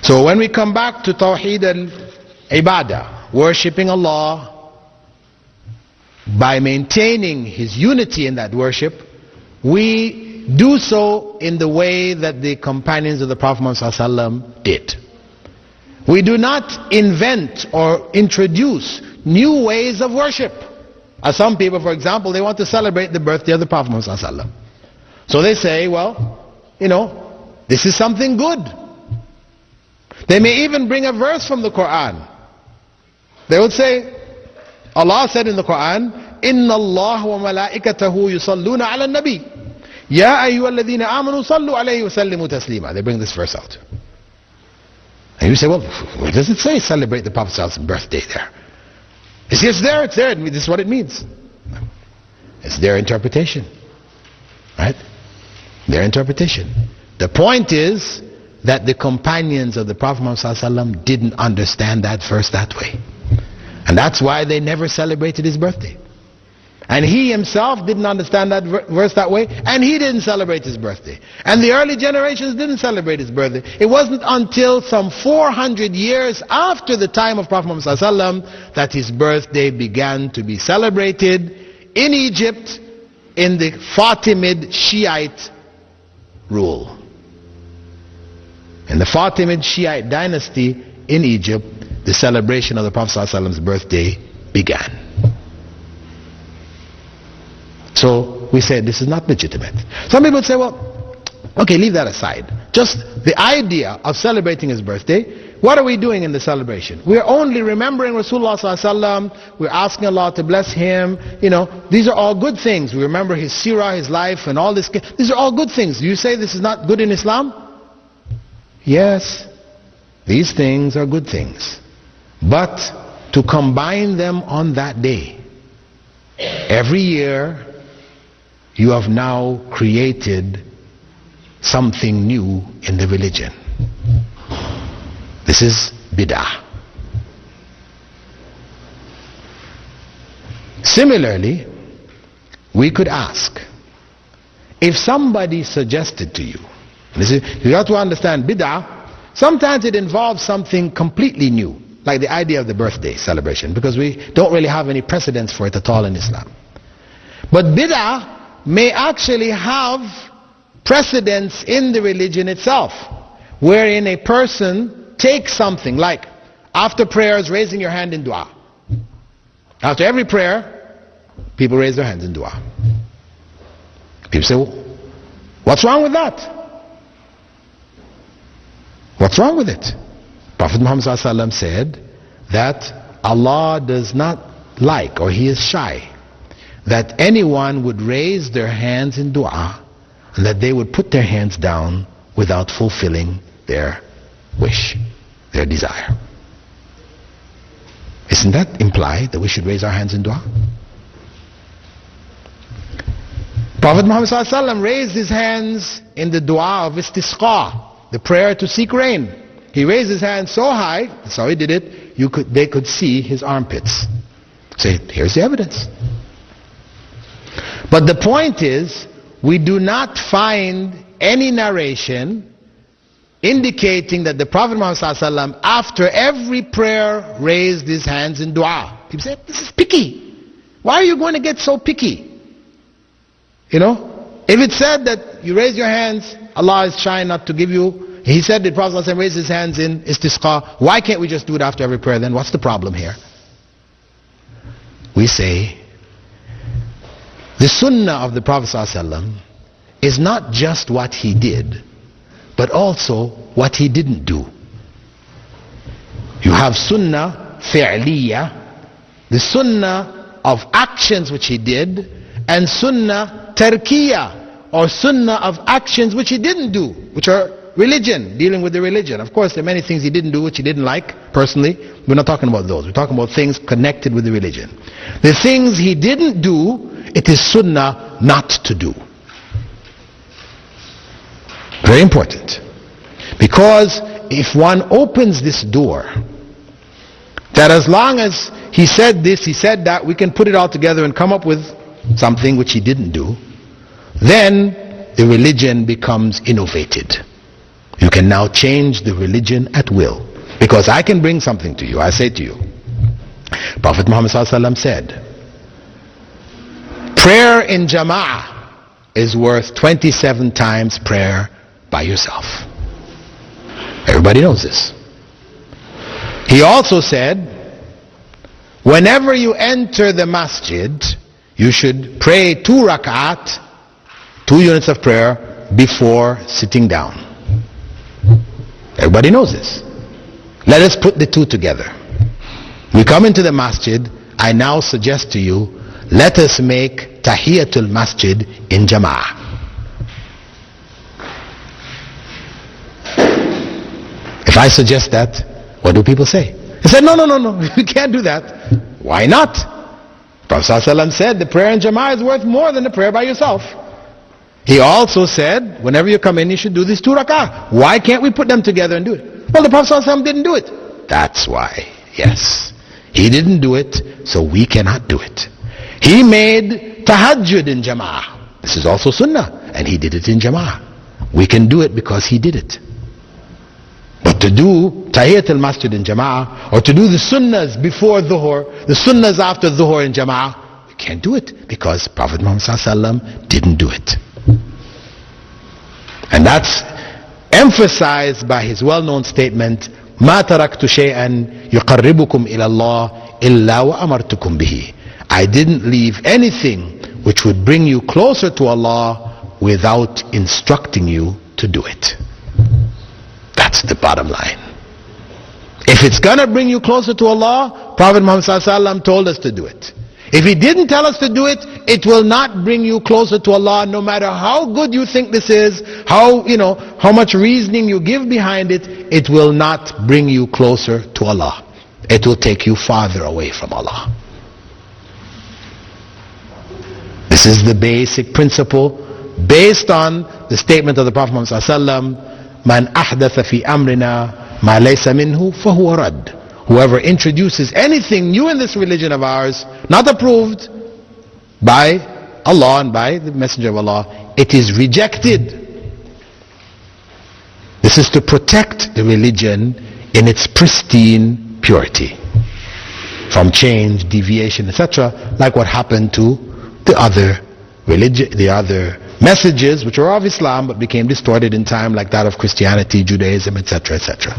So when we come back to Tawheed al-Ibadah, worshipping Allah by maintaining His unity in that worship, we do so in the way that the companions of the Prophet Muhammad ﷺ did. We do not invent or introduce new ways of worship. As some people, for example, they want to celebrate the birthday of the Prophet Muhammad ﷺ. So they say, well, this is something good. They may even bring a verse from the Quran. They would say, Allah said in the Quran, إِنَّ اللَّهَ وَمَلَائِكَتَهُ يُصَلُّونَ عَلَى النَّبِيِّ يَا أَيُّهَا الَّذِينَ آمَنُوا صَلُّوا عَلَيْهِ وَسَلِّمُوا تَسْلِيمًا. They bring this verse out. And you say, well, where does it say celebrate the Prophet's birthday there? It's there, it's there. This is what it means. It's their interpretation. Right? Their interpretation. The point is that the companions of the Prophet ﷺ didn't understand that verse that way. And that's why they never celebrated his birthday. And he himself didn't understand that verse that way, and he didn't celebrate his birthday. And the early generations didn't celebrate his birthday. It wasn't until some 400 years after the time of Prophet Muhammad ﷺ that his birthday began to be celebrated in Egypt in the Fatimid Shiite rule. In the Fatimid Shiite dynasty in Egypt, the celebration of the Prophet ﷺ's birthday began. So we say this is not legitimate. Some people say, well, okay, leave that aside. Just the idea of celebrating his birthday, what are we doing in the celebration? We're only remembering Rasulullah sallallahu alaihi wasallam. We're asking Allah to bless him. These are all good things. We remember his seerah, his life, and all this. These are all good things. You say this is not good in Islam? Yes, these things are good things. But to combine them on that day, every year, you have now created something new in the religion. This is bid'ah. Similarly, we could ask, if somebody suggested to you, you have to understand bid'ah, sometimes it involves something completely new, like the idea of the birthday celebration, because we don't really have any precedents for it at all in Islam. But bid'ah may actually have precedence in the religion itself, wherein a person takes something like, after prayers, raising your hand in dua. After every prayer, people raise their hands in dua. People say, well, what's wrong with that? What's wrong with it? Prophet Muhammad ﷺ said that Allah does not like, or he is shy, that anyone would raise their hands in dua and that they would put their hands down without fulfilling their wish, their desire. Isn't that implied that we should raise our hands in dua? Prophet Muhammad ﷺ raised his hands in the dua of istisqa, the prayer to seek rain. He raised his hands so high, that's how he did it, they could see his armpits. Say, here's the evidence. But the point is, we do not find any narration indicating that the Prophet Muhammad ﷺ, after every prayer, raised his hands in dua. People say, this is picky. Why are you going to get so picky? If it said that you raise your hands, Allah is trying not to give you. He said the Prophet ﷺ raised his hands in istisqa. Why can't we just do it after every prayer then? What's the problem here? We say, the sunnah of the Prophet ﷺ is not just what he did, but also what he didn't do. You have sunnah fi'liya, the sunnah of actions which he did, and sunnah tarkiya, or sunnah of actions which he didn't do, which are religion, dealing with the religion. Of course, there are many things he didn't do which he didn't like personally. We're not talking about those. We're talking about things connected with the religion. The things he didn't do, it is sunnah not to do. Very important. Because if one opens this door, that as long as he said this, he said that, we can put it all together and come up with something which he didn't do, then the religion becomes innovated. You can now change the religion at will. Because I can bring something to you. I say to you, Prophet Muhammad ﷺ said, prayer in jama'ah is worth 27 times prayer by yourself. Everybody knows this. He also said, whenever you enter the masjid, you should pray 2 rak'at, 2 units of prayer before sitting down. Everybody knows this. Let us put the two together. We come into the masjid, I now suggest to you, let us make tahiyatul masjid in jama'ah. If I suggest that, what do people say? They said, no, you can't do that. Why not? Prophet ﷺ said the prayer in jama'ah is worth more than the prayer by yourself. He also said, whenever you come in, you should do these 2 rak'ah. Why can't we put them together and do it? Well, the Prophet ﷺ didn't do it. That's why, yes. He didn't do it, so we cannot do it. He made tahajjud in jama'ah. This is also sunnah, and he did it in jama'ah. We can do it because he did it. But to do tahiyyat al-masjid in jama'ah, or to do the sunnahs before dhuhr, the sunnahs after dhuhr in jama'ah, we can't do it because Prophet Muhammad ﷺ didn't do it. And that's emphasized by his well-known statement, ما تركت شيئا يقربكم إلى الله إلا وأمرتكم به. I didn't leave anything which would bring you closer to Allah without instructing you to do it. That's the bottom line. If it's gonna bring you closer to Allah, Prophet Muhammad ﷺ told us to do it. If he didn't tell us to do it, it will not bring you closer to Allah, no matter how good you think this is, how much reasoning you give behind it, it will not bring you closer to Allah. It will take you farther away from Allah. This is the basic principle based on the statement of the Prophet Muhammad ﷺ, Man ahdatha fi amrina ma laysa minhu fahuwa rad. Whoever introduces anything new in this religion of ours, not approved by Allah and by the Messenger of Allah, it is rejected. This is to protect the religion in its pristine purity from change, deviation, etc., like what happened to the other messages which were of Islam but became distorted in time, like that of Christianity, Judaism, etc., etc.